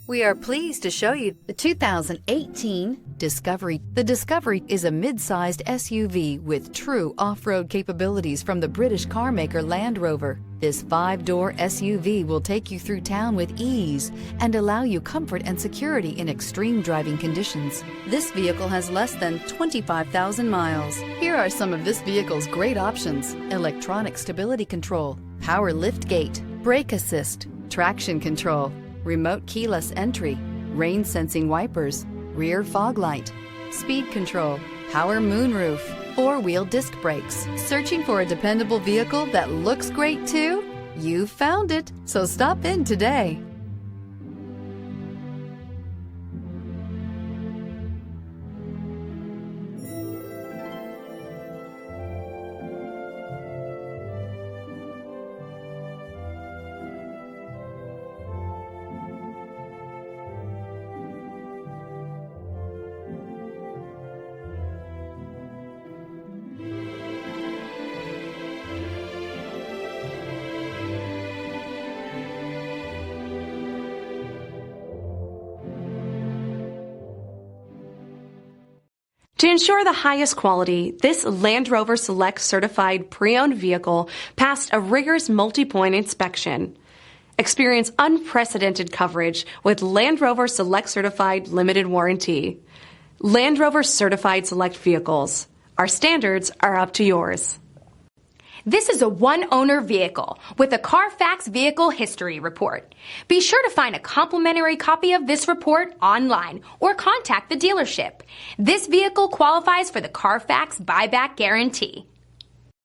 We are pleased to show you the 2018 Discovery. The Discovery is a mid-sized SUV with true off-road capabilities from the British car maker Land Rover. This 5-door SUV will take you through town with ease and allow you comfort and security in extreme driving conditions. This vehicle has less than 25,000 miles. Here are some of this vehicle's great options: electronic stability control, power liftgate, brake assist, traction control, remote keyless entry, rain sensing wipers, rear fog light, speed control, power moonroof, 4-wheel disc brakes. Searching for a dependable vehicle that looks great too? You found it, so stop in today. To ensure the highest quality, this Land Rover Select certified pre-owned vehicle passed a rigorous multi-point inspection. Experience unprecedented coverage with Land Rover Select Certified Limited Warranty. Land Rover Certified Select Vehicles. Our standards are up to yours. This is a one-owner vehicle with a Carfax Vehicle History Report. Be sure to find a complimentary copy of this report online or contact the dealership. This vehicle qualifies for the Carfax Buyback Guarantee.